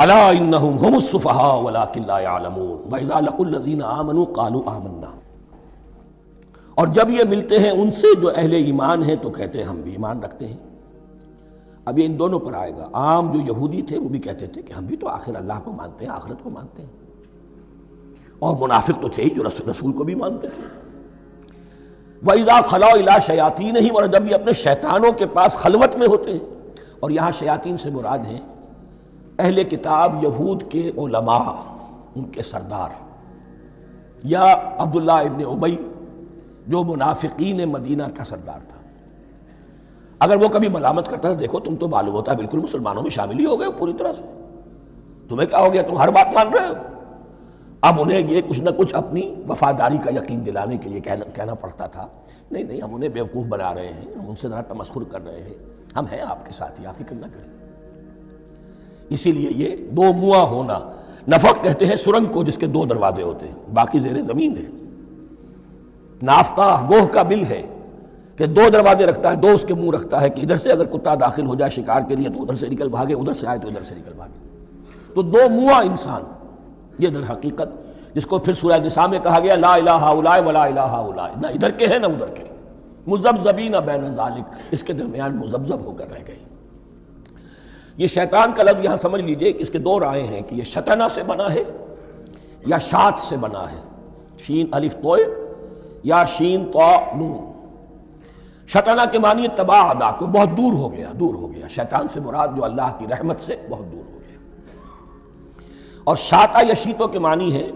الا انہم هم السفہاء ولکن لا یعلمون واذا لقوا الذین آمنوا قالوا آمنا، اور جب یہ ملتے ہیں ان سے جو اہل ایمان ہیں تو کہتے ہیں ہم بھی ایمان رکھتے ہیں۔ اب یہ ان دونوں پر آئے گا۔ عام جو یہودی تھے وہ بھی کہتے تھے کہ ہم بھی تو آخر اللہ کو مانتے ہیں، آخرت کو مانتے ہیں، اور منافق تو تھے ہی جو رسول کو بھی مانتے تھے۔ وَإِذَا خَلَوْا إِلَىٰ شَيَاطِينِهِمْ، اور جب یہ اپنے شیطانوں کے پاس خلوت میں ہوتے ہیں، اور یہاں شیاطین سے مراد ہیں اہل کتاب یہود کے علماء، ان کے سردار، یا عبداللہ ابن ابی جو منافقین مدینہ کا سردار تھا۔ اگر وہ کبھی ملامت کرتا ہے دیکھو تم تو معلوم ہوتا ہے بالکل مسلمانوں میں شامل ہی ہو گئے پوری طرح سے، تمہیں کیا ہو گیا، تم ہر بات مان رہے ہو۔ اب انہیں یہ کچھ نہ کچھ اپنی وفاداری کا یقین دلانے کے لیے کہنا پڑتا تھا، نہیں ہم انہیں بیوقوف بنا رہے ہیں، ہم ان سے ذرا تمسخر کر رہے ہیں، ہم ہیں آپ کے ساتھ ہی، آپ فکر نہ کریں۔ اسی لیے یہ دو منہ ہونا، نفق کہتے ہیں سرنگ کو جس کے دو دروازے ہوتے ہیں، باقی زیر زمین ہے۔ نافقہ گوہ کا بل ہے کہ دو دروازے رکھتا ہے، دو اس کے منہ رکھتا ہے کہ ادھر سے اگر کتا داخل ہو جائے شکار کے لیے تو ادھر سے نکل بھاگے، ادھر سے آئے تو ادھر سے نکل بھاگے۔ تو دو منہ انسان، یہ در حقیقت جس کو پھر سورہ نساء میں کہا گیا لا الہ ہؤلاء ولا الہ ہؤلاء، نہ ادھر کے ہیں نہ ادھر کے، مذبذبین بین ذالک، اس کے درمیان مذبذب ہو کر رہ گئے۔ یہ شیطان کا لفظ یہاں سمجھ لیجئے کہ اس کے دو رائے ہیں کہ یہ شطنہ سے بنا ہے یا شات سے بنا ہے، شین الف توئے یا شین طا نون۔ شطنہ کے معنی تباعد، کو بہت دور ہو گیا، شیطان سے مراد جو اللہ کی رحمت سے بہت دور ہو گیا۔ اور شاتا یشیتو کے معنی ہے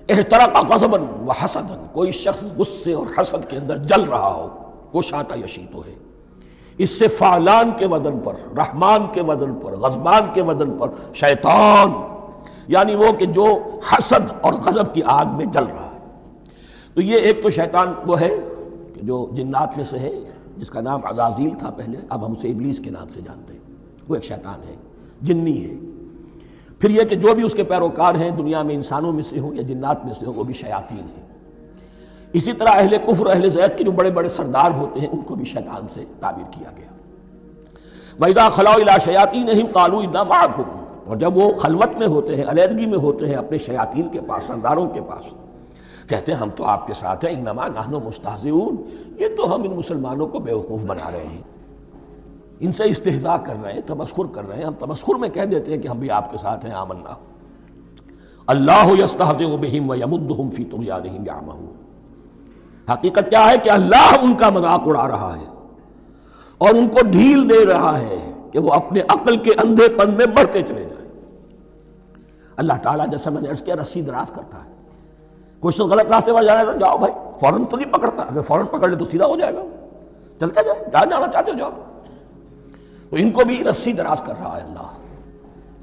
احترق غضبا وحسدا، کوئی شخص غصے اور حسد کے اندر جل رہا ہو، وہ شاتا یشیتو ہے۔ اس سے فعلان کے وزن پر، رحمان کے وزن پر، غضبان کے وزن پر شیطان، یعنی وہ کہ جو حسد اور غضب کی آگ میں جل رہا ہے۔ تو یہ ایک تو شیطان وہ ہے کہ جو جنات میں سے ہے، جس کا نام عزازیل تھا پہلے، اب ہم اسے ابلیس کے نام سے جانتے ہیں، وہ ایک شیطان ہے، جنی ہے۔ پھر یہ کہ جو بھی اس کے پیروکار ہیں دنیا میں انسانوں میں سے ہوں یا جنات میں سے ہوں وہ بھی شیاطین ہیں۔ اسی طرح اہل کفر، اہل زیغ کے جو بڑے بڑے سردار ہوتے ہیں ان کو بھی شیطان سے تعبیر کیا گیا۔ وَإِذَا خَلَوْا إِلَىٰ شَيَاطِينِهِمْ قَالُوا إِنَّا مَعَكُمْ، اور جب وہ خلوت میں ہوتے ہیں، علیحدگی میں ہوتے ہیں اپنے شیاطین کے پاس، سرداروں کے پاس، کہتے ہیں ہم تو آپ کے ساتھ ہیں، انما نحن مستہزئون، یہ تو ہم ان مسلمانوں کو بیوقوف بنا رہے ہیں، ان سے استہزاء کر رہے ہیں، تمسخر کر رہے ہیں۔ ہم تمسخر میں کہہ دیتے ہیں کہ ہم بھی آپ کے ساتھ ہیں، آمنا۔ اللہ یستہزئ بہم ویمدہم فی طغیانہم یعمہون، حقیقت کیا ہے کہ اللہ ان کا مذاق اڑا رہا ہے اور ان کو ڈھیل دے رہا ہے کہ وہ اپنے عقل کے اندھے پن میں بڑھتے چلے جائیں۔ اللہ تعالیٰ جیسا میں نے عرض کیا رسی دراز کرتا ہے، کوئی شخص غلط راستے پر جانا ہے تو جاؤ بھائی، فوراً تو نہیں پکڑتا، اگر فوراً پکڑ لے تو سیدھا ہو جائے گا، چلتا جائے، جہاں جانا چاہتے ہو جاؤ۔ تو ان کو بھی رسی دراز کر رہا ہے اللہ،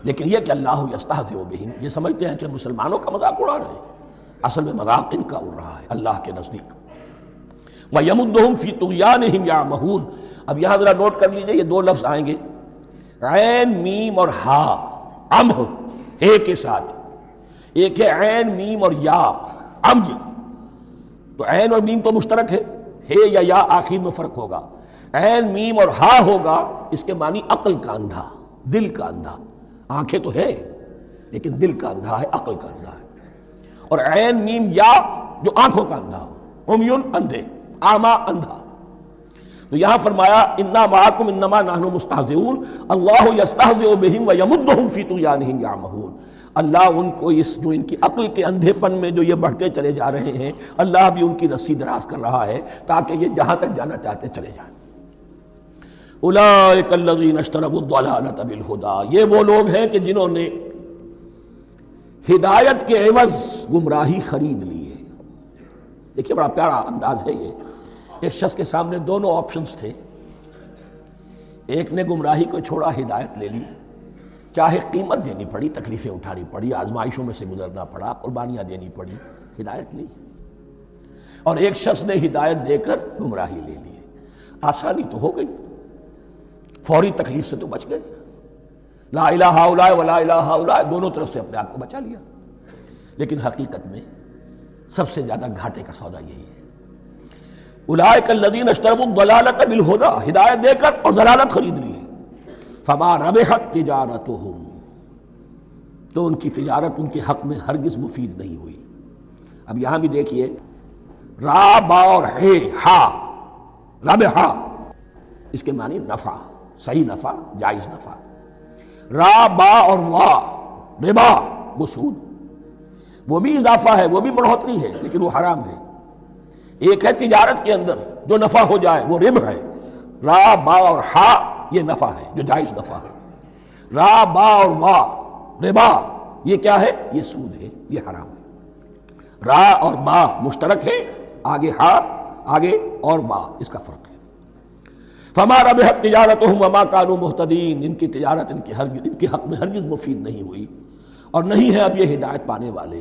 لیکن یہ کہ اللہ یستہزئ بہم، یہ سمجھتے ہیں کہ مسلمانوں کا مذاق اڑا رہے ہیں، اصل میں مذاق ان کا اڑ رہا ہے اللہ کے نزدیک۔ وَيَمُدُّهُمْ فِي طُغْيَانِهِمْ يَعْمَهُونَ، اب یہاں ذرا نوٹ کر لیجئے، یہ دو لفظ آئیں گے، عین میم اور ہا، امہ ہے کے ساتھ، ایک ہے عین میم اور یا امج، تو عین اور میم تو مشترک ہے یا آخر میں فرق ہوگا، عین میم اور ہا ہوگا، اس کے معنی عقل کا اندھا، دل کا اندھا، آنکھیں تو ہے لیکن دل کا اندھا ہے، عقل کا اندھا ہے۔ اور عین میم یا جو آنکھوں کا اندھا ہو، عمیون اندھے، اعمیٰ اندھا۔ تو یہاں فرمایا انا معکم انما نحن مستہزئون، اللہ یستہزئ بہم ویمدہم فی طغیانہم یعمہون، اللہ ان کو اس جو ان کی عقل کے اندھے پن میں جو یہ بڑھتے چلے جا رہے ہیں، اللہ بھی ان کی رسی دراز کر رہا ہے تاکہ یہ جہاں تک جانا چاہتے چلے جائیں۔ اولئک الذین اشتروا الضلالۃ بالہدی، یہ وہ لوگ ہیں کہ جنہوں نے ہدایت کے عوض گمراہی خرید لی ہے۔ دیکھیے بڑا پیارا انداز ہے یہ، ایک شخص کے سامنے دونوں آپشنز تھے، ایک نے گمراہی کو چھوڑا، ہدایت لے لی، چاہے قیمت دینی پڑی، تکلیفیں اٹھانی پڑی، آزمائشوں میں سے گزرنا پڑا، قربانیاں دینی پڑی، ہدایت لی، اور ایک شخص نے ہدایت دے کر گمراہی لے لی۔ آسانی تو ہو گئی، فوری تکلیف سے تو بچ گئے، لا الہ الا اللہ ولا الہ الا اللہ، دونوں طرف سے اپنے آپ کو بچا لیا، لیکن حقیقت میں سب سے زیادہ گھاٹے کا سودا یہی ہے۔ اولئک الذین اشتروا الضلالۃ بالہدی، ہدایت دے کر اور ضلالت خرید لی ہے، فما ربحت تجارتہم، تو ان کی تجارت ان کے حق میں ہرگز مفید نہیں ہوئی۔ اب یہاں بھی دیکھیے، را با اور ہے ہا، ربحا، اس کے معنی نفع، صحیح نفع، جائز نفع۔ را با اور وا، ربا، وہ سود، وہ بھی اضافہ ہے، وہ بھی بڑھوتری ہے، لیکن وہ حرام ہے۔ ایک ہے تجارت کے اندر جو نفع ہو جائے وہ ربح ہے، را با اور ہا یہ نفع ہے جو جائز نفع ہے۔ را با اور وا، ربا، یہ کیا ہے؟ یہ سود ہے، یہ حرام ہے۔ را اور با مشترک ہے، آگے ہا، آگے اور با، اس کا فرق ہے۔ فما ربحت تجارتهم وما كانوا مهتدين، ان کی تجارت ان کے حق میں ہرگز مفید نہیں ہوئی اور نہیں ہے اب یہ ہدایت پانے والے۔